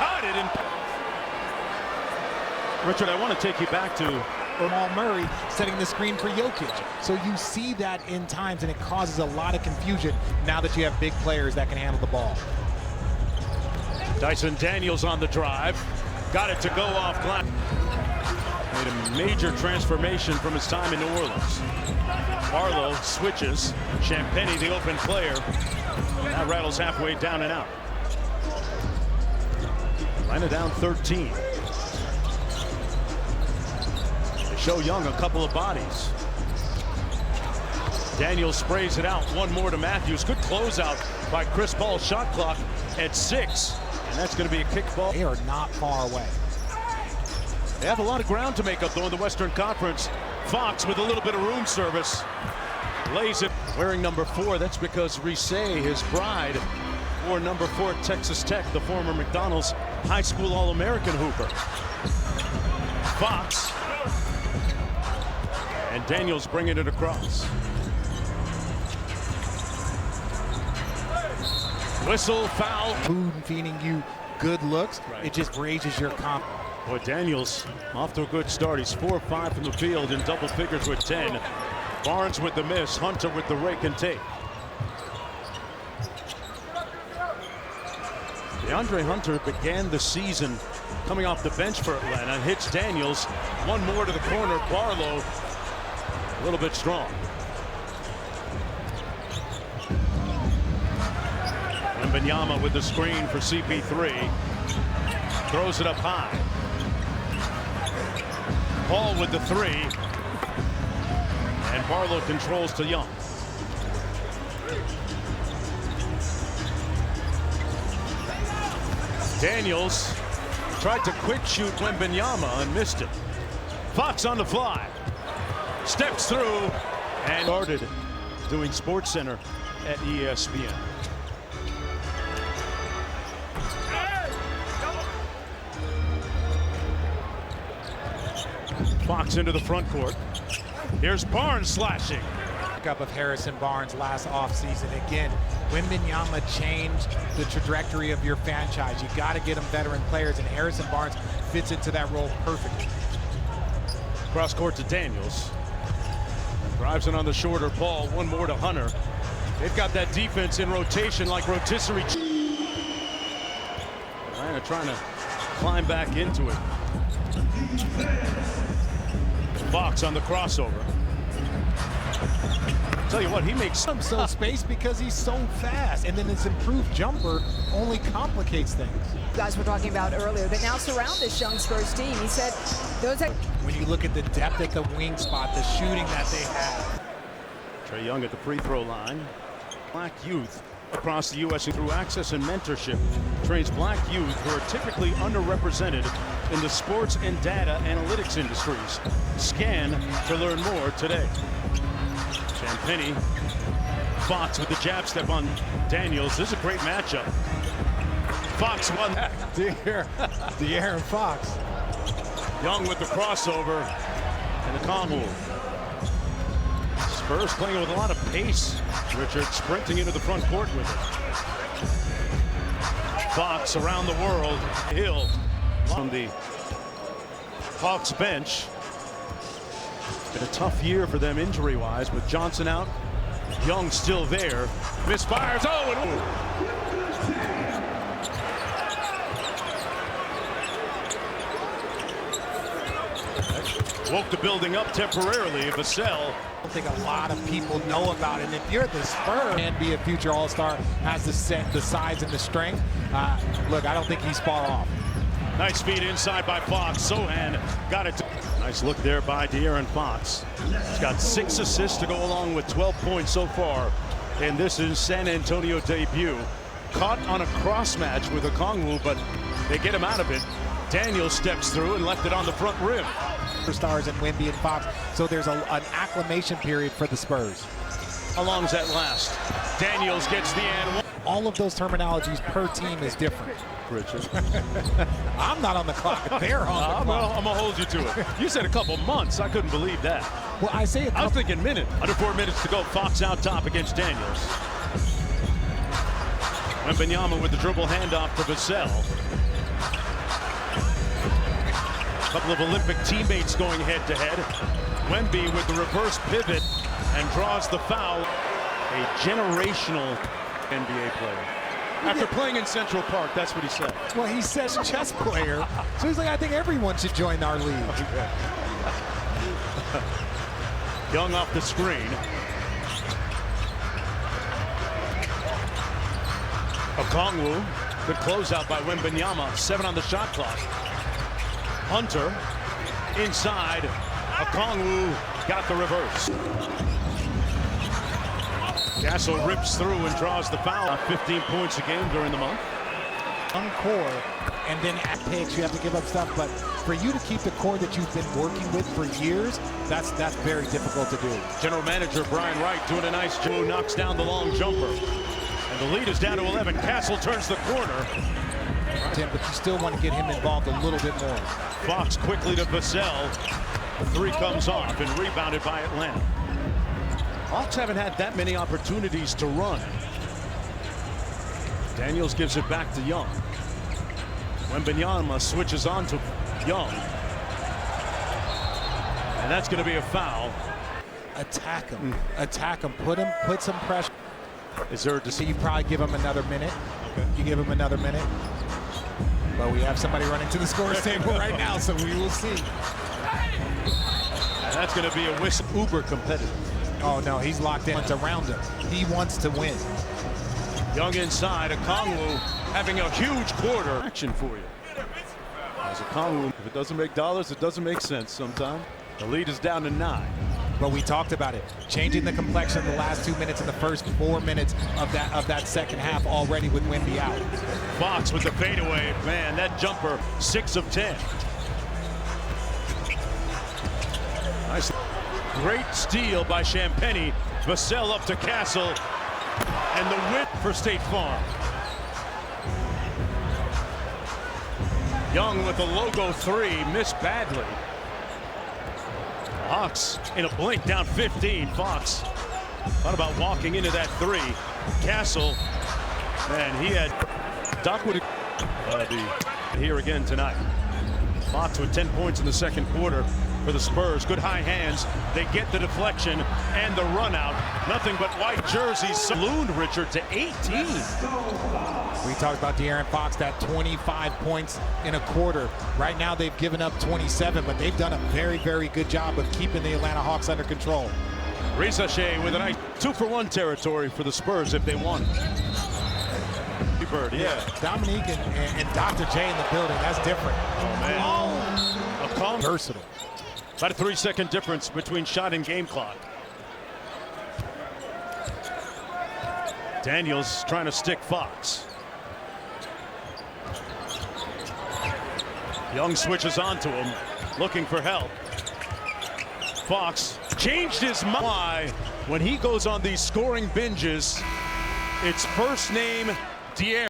got it. And Richard, I want to take you back to Jamal Murray setting the screen for Jokic. So you see that in times, and it causes a lot of confusion now that you have big players that can handle the ball. Dyson Daniels on the drive. Got it to go off glass. Made a major transformation from his time in New Orleans. Barlow switches. Champagny, the open player. That rattles halfway down and out. Atlanta down 13. They show Young a couple of bodies. Daniels sprays it out. One more to Matthews. Good closeout by Chris Paul. Shot clock at 6. And that's going to be a kick ball. They are not far away. They have a lot of ground to make up, though, in the Western Conference. Fox with a little bit of room service. Lays it. Wearing number 4. That's because Reese, his bride, wore number 4 at Texas Tech, the former McDonald's high school All-American hooper. Fox. And Daniels bringing it across. Whistle, foul. Food and feeding you good looks. Right. It just raises your confidence. Boy, Daniels off to a good start. He's 4 of 5 from the field in double figures with 10. Barnes with the miss. Hunter with the rake and take. DeAndre Hunter began the season coming off the bench for Atlanta. Hits Daniels. One more to the corner. Barlow a little bit strong. Wembanyama with the screen for CP3. Throws it up high. Paul with the 3. And Barlow controls to Young. Daniels tried to quick shoot Wembanyama and missed it. Fox on the fly. Steps through and started doing SportsCenter at ESPN. Fox into the front court. Here's Barnes slashing. Up of Harrison Barnes last offseason. Again, Wembanyama changed the trajectory of your franchise. You got to get them veteran players, and Harrison Barnes fits into that role perfectly. Cross court to Daniels. Drives it on the shorter ball. One more to Hunter. They've got that defense in rotation like rotisserie. Atlanta trying to climb back into it. Fox on the crossover. Tell you what, he makes some space because he's so fast, and then his improved jumper only complicates things. You guys were talking about earlier that now surround this young Spurs team. He said those. When you look at the depth at the wing spot, the shooting that they have. Trae Young at the free throw line. Black youth across the U.S. through access and mentorship trains black youth who are typically underrepresented in the sports and data analytics industries. Scan to learn more today. Champagny. Fox with the jab step on Daniels. This is a great matchup. Fox won that. De'Aaron Fox. Young with the crossover and the calm move. Spurs playing with a lot of pace. Richard sprinting into the front court with it. Fox around the world. Hill on the Hawks bench. Been a tough year for them injury-wise, with Johnson out, Young still there. Misfires. Oh, and woke the building up temporarily. Vassell. I don't think a lot of people know about it. And if you're the Spurs and be a future All-Star, has the size and the strength. Look, I don't think he's far off. Nice feed inside by Fox. Sohan got it. Nice look there by De'Aaron Fox. He's got 6 assists to go along with 12 points so far in this is San Antonio debut. Caught on a cross match with Okongwu, but they get him out of it. Daniel steps through and left it on the front rim. Stars and Wemby and Fox, so there's an acclimation period for the Spurs. How long does that last? Daniels gets the and one. All of those terminologies per team is different. Richard. I'm not on the clock. They're on the clock. Well, I'm going to hold you to it. You said a couple months. I couldn't believe that. Well, I say I was thinking minute. Under 4 minutes to go. Fox out top against Daniels. Wembanyama with the dribble handoff to Vassell. couple of Olympic teammates going head-to-head. Wemby with the reverse pivot and draws the foul. A generational NBA player. After playing in Central Park, that's what he said. Well, he says chess player, so he's like, I think everyone should join our league. Young off the screen. Okongwu, good closeout by Wembanyama. 7 on the shot clock. Hunter inside. Okongwu got the reverse. Castle rips through and draws the foul. 15 points a game during the month. On core, and then at picks, you have to give up stuff. But for you to keep the core that you've been working with for years, that's very difficult to do. General manager Brian Wright doing a nice job. Knocks down the long jumper. And the lead is down to 11. Castle turns the corner. Tim, but you still want to get him involved a little bit more. Fox quickly to Vassell. The three comes off and rebounded by Atlanta. Hawks haven't had that many opportunities to run. Daniels gives it back to Young. Wembanyama switches on to Young. And that's going to be a foul. Attack him. Attack him. Put some pressure. Is there a decision? You probably give him another minute. Okay. You give him another minute. But we have somebody running to the scorer's table right now, so we will see. And that's going to be a whistle. Uber competitive. Oh, no, he's locked in. It's around him. He wants to win. Young inside. Okongwu having a huge quarter. Action for you. As Okongwu, if it doesn't make dollars, it doesn't make sense sometimes. The lead is down to 9. But we talked about it. Changing the complexion of the last 2 minutes and the first 4 minutes of that second half already with Wemby out. Fox with the fadeaway. Man, that jumper, 6 of 10. Nice. Great steal by Champagnie. Vassell up to Castle. And the whip for State Farm. Young with the logo 3. Missed badly. Hawks in a blink down 15. Fox thought about walking into that 3. Castle. Man, he had Doc would be here again tonight. Fox with 10 points in the second quarter for the Spurs. Good high hands. They get the deflection and the run out. Nothing but white jerseys. Ballooned Richard to 18. We talked about De'Aaron Fox, that 25 points in a quarter. Right now they've given up 27, but they've done a very, very good job of keeping the Atlanta Hawks under control. Risache with a nice 2-for-1 territory for the Spurs if they want it. Bird, yeah. Dominique and Dr. J in the building. That's different. Oh, man. Oh. A calm. Versatile. About a 3-second difference between shot and game clock. Daniels trying to stick Fox. Young switches onto him, looking for help. Fox changed his mind. Why, when he goes on these scoring binges, it's first name De'Aaron.